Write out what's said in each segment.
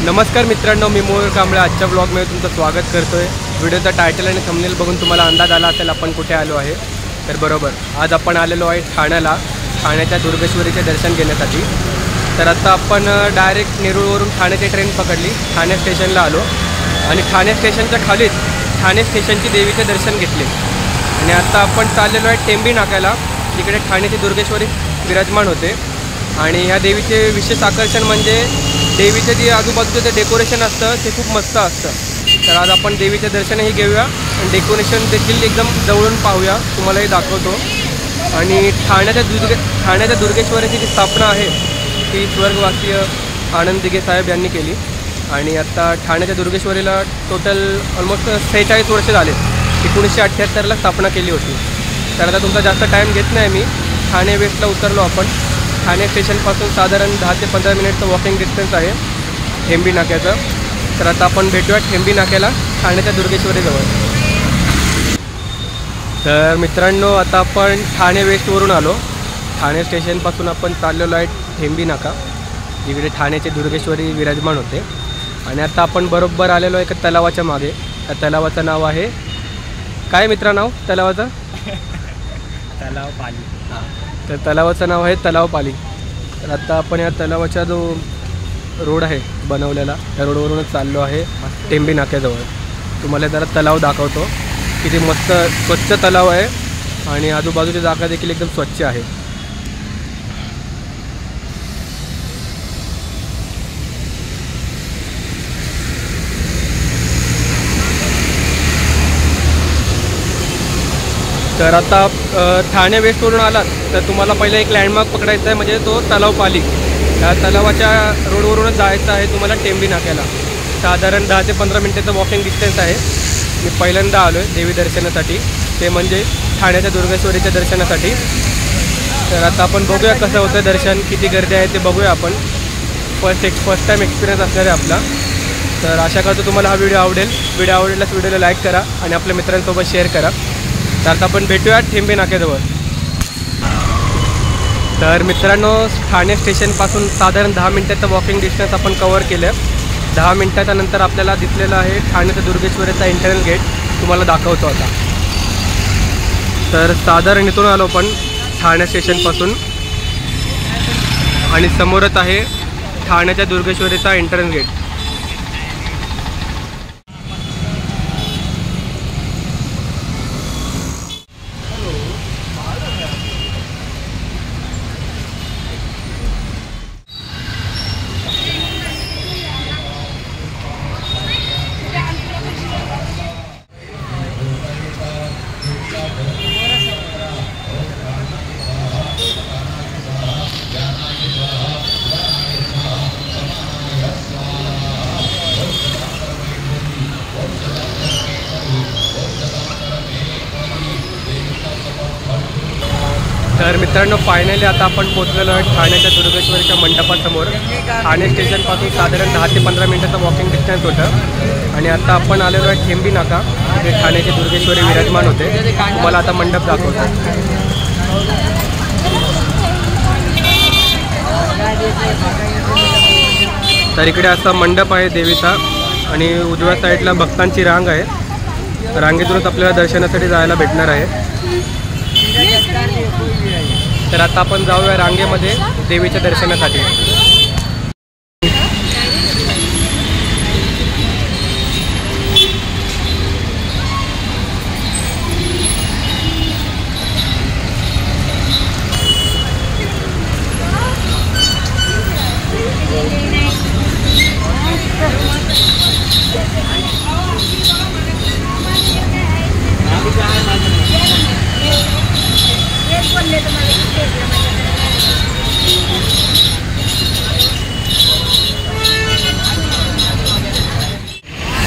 नमस्कार मित्रांनो, मी मोहर कांबळे आजच्या ब्लॉगमध्ये तुमचं स्वागत करतोय। व्हिडिओचा टायटल आणि थंबनेल बघून तुम्हाला अंदाज आला असेल आपण कुठे आलो आहे। तर बरोबर, आज आपण आलेलो आहे ठाण्याला, ठाण्याच्या दुर्गेश्वरीचे दर्शन घेण्यासाठी। तर आता आपण डायरेक्ट नेरूळवरून ठाण्याची ट्रेन पकडली, ठाणे स्टेशनला आलो आणि ठाणे स्टेशनच्या खालीच ठाणे स्टेशनची देवीचे दर्शन घेतले आणि आता आपण चाललेलो आहे टेंबी नाक्याला, तिकडे ठाण्याची दुर्गेश्वरी विराजमान होते। आणि ह्या देवीचे विशेष आकर्षण म्हणजे देवीचे जे आजूबाजूचं जे डेकोरेशन असतं ते खूप मस्त असतं। तर आज आपण देवीचे दर्शनही घेऊया आणि डेकोरेशन देखील एकदम जवळून पाहूया, तुम्हालाही दाखवतो। आणि ठाण्याच्या दुर्गेश्वरीची जी स्थापना आहे ती स्वर्गवासीय आनंद दिघे साहेब यांनी केली। आणि आता ठाण्याच्या दुर्गेश्वरीला टोटल ऑलमोस्ट 46 वर्ष झाले, 1978ला स्थापना केली होती। तर आता तुमचा जास्त टाईम घेत नाही, मी ठाणे वेस्टला उतरलो आपण। ठाणे स्टेशनपासून साधारण 10 ते 15 मिनिटचं वॉकिंग डिस्टन्स आहे टेंबी नाक्याचं। तर आता आपण भेटूया टेंबी नाक्याला, ठाण्याच्या दुर्गेश्वरीजवळ। तर मित्रांनो, आता आपण ठाणे वेस्टवरून आलो, ठाणे स्टेशनपासून आपण चाललेलो आहे टेंबी नाका, इकडे ठाण्याची दुर्गेश्वरी विराजमान होते। आणि आता आपण बरोबर आलेलो आहे एका तलावाच्या मागे। त्या तलावाचं नाव आहे काय मित्रा, नाव तलावाचं? तलाव पाली। हां, तर तलावाचं नाव आहे तलाव पाली। तर आता आपण या तलावाचा जो रोड आहे बनवलेला, त्या रोडवरूनच चाललो आहे टेंबी नाक्याजवळ। तुम्हाला जरा तलाव दाखवतो, किती मस्त स्वच्छ तलाव आहे आणि आजूबाजूची जागा देखील एकदम स्वच्छ आहे। तर आता ठाणे वेस्टवरून आलात तर तुम्हाला पहिला एक लँडमार्क पकडायचा आहे, म्हणजे तो तलाव पाली। त्या तलावाच्या रोडवरूनच जायचं आहे तुम्हाला टेंबी नाक्याला। साधारण 10 ते 15 मिनिटाचं वॉकिंग डिस्टन्स आहे। मी पहिल्यांदा आलो आहे देवी दर्शनासाठी, ते म्हणजे ठाण्याच्या दुर्गेश्वरीच्या दर्शनासाठी। तर आता आपण बघूया कसं होतं दर्शन, किती गर्दी आहे ते बघूया आपण। फर्स्ट टाईम एक्सपिरियन्स असणार आहे आपला। तर आशा करतो तुम्हाला हा व्हिडिओ आवडेल। व्हिडिओ आवडल्यास व्हिडिओला लाईक करा आणि आपल्या मित्रांसोबत शेअर करा। तर आता आपण भेटूया टेंबी नाक्याजवळ। तर मित्रांनो, ठाणे स्टेशनपासून साधारण 10 मिनिटाचं वॉकिंग डिस्टन्स आपण कवर केलं। 10 मिनिटाच्या नंतर आपल्याला दिसलेलं आहे ठाण्याच्या दुर्गेश्वरीचा इंटरनल गेट, तुम्हाला दाखवतो आता। तर साधारण इथून आलो आपण ठाणे स्टेशनपासून आणि समोरच आहे ठाण्याच्या दुर्गेश्वरीचा इंटरनल गेट। तर मित्रांनो, फायनली आता आपण पोहोचलेलो आहे ठाण्याच्या दुर्गेश्वरीच्या मंडपासमोर। ठाणे स्टेशनपासून साधारण 10 ते 15 मिनिटाचं वॉकिंग डिस्टन्स होतं आणि आता आपण आलेलो आहे टेंबी नाका, तिथे ठाण्याची दुर्गेश्वरी विराजमान होते। तुम्हाला आता मंडप दाखवतो। तर इकडे असा मंडप आहे देवीचा आणि उजव्या साईडला भक्तांची रांग आहे। रांगेतूनच आपल्याला दर्शनासाठी जायला भेटणार आहे। तर आता आपण जाऊया रांगेमध्ये देवीच्या दर्शनासाठी।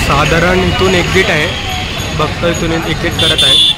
साधारण इथून एक्झिट आहे, भक्त इथून एक्झिट करत आहे।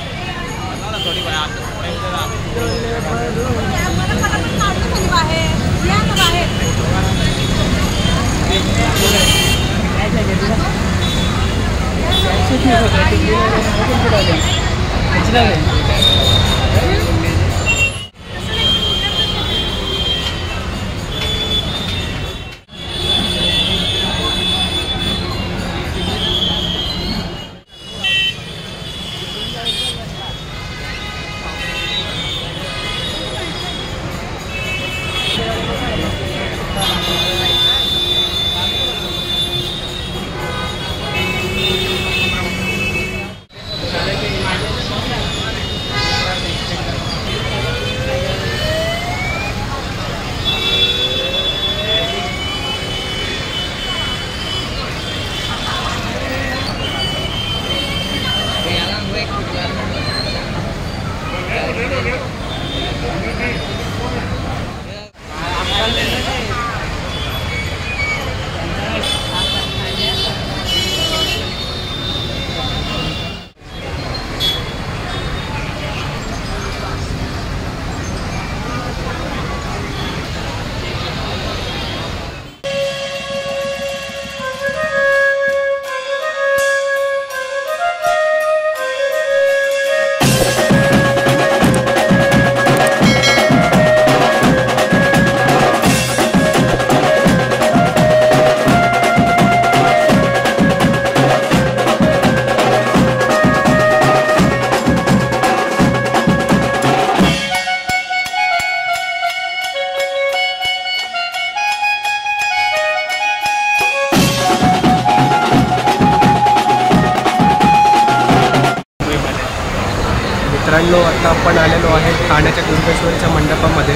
ठाण्याच्या दुर्गेश्वरीच्या मंडपामध्ये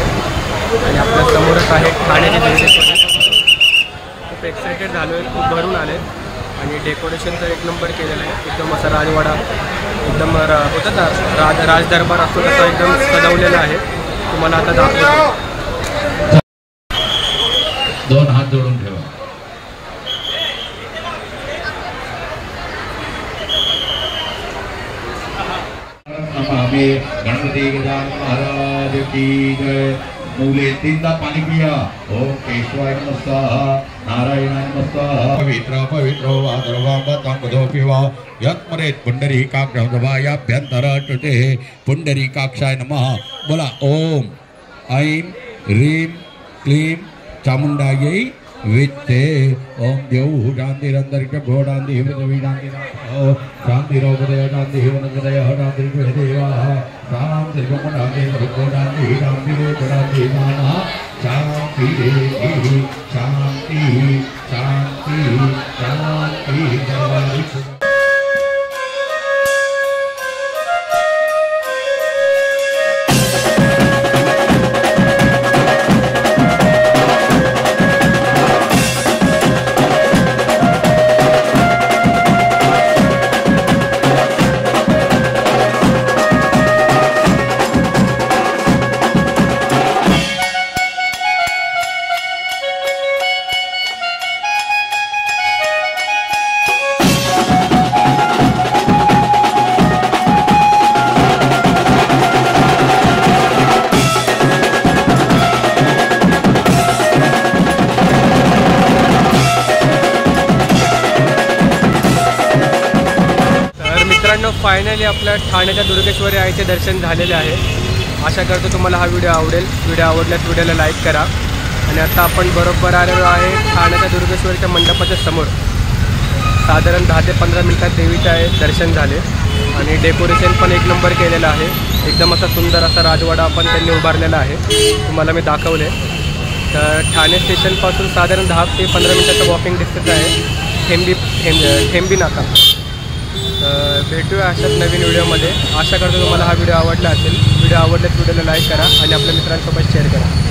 आणि आपल्या समोरच आहे ठाण्याची दुर्गेश्वरी. खूप एक्सायटेड झालो आहे, खूप भरून आले आणि डेकोरेशन तर एक नंबर केलेलं आहे. एकदम असा राजवाडा एकदम होतं ना राजदरबार असतो तसा एकदम सजवलेला आहे. तुम्हाला आता दाखवतो. 2 हात जोडून ठेवा. आम्ही गणपती गजानन महाराज की जय. मुले 3दा पाणी पिया. ओम केशवाय नमः, नारायणाय नमः. पवित्र पवित्र वादरवांबतांगदो पिवा यत्मरेत पुंडरीकाक्षाभ्यंतर तुते पुंडरीकाक्षाय नमः. बोला ओम ऐं ह्रीं क्लीं चामुंडायै वित्ते. ओम देव शांतिरंतरिक्ष घोडांति पृथ्वी शांति शांतिरोपदय शांति वनस्पतय शांति देवा शांति घोडांति घोडांति शांति घोडांति माना शांति शांति शांति शांति. फायनली आपल्या ठाण्याच्या दुर्गेश्वरी आईचे दर्शन झालेले आहे. आशा करतो तुम्हाला हा व्हिडिओ आवडेल. व्हिडिओ आवडल्यास व्हिडिओला लाईक करा. आणि आता आपण बरोबर आलेलो आहे ठाण्याच्या दुर्गेश्वरीच्या मंडपाच्या समोर. साधारण 10 ते 15 मिनिटात देवीचे आहे दर्शन झाले आणि डेकोरेशन पण एक नंबर केलेलं आहे. एकदम असा सुंदर असा राजवाडा पण त्यांनी उभारलेला आहे. तुम्हाला मी दाखवले. तर ठाणे स्टेशनपासून साधारण 10 ते 15 मिनिटाचं वॉकिंग डिस्टन्स आहे थेंबी नाका. भेटूया अशाच नवीन व्हिडिओमध्ये. आशा करतो तुम्हाला हा व्हिडिओ आवडला असेल. व्हिडिओ आवडल्यास व्हिडिओला लाईक करा आणि आपल्या मित्रांसोबत शेअर करा.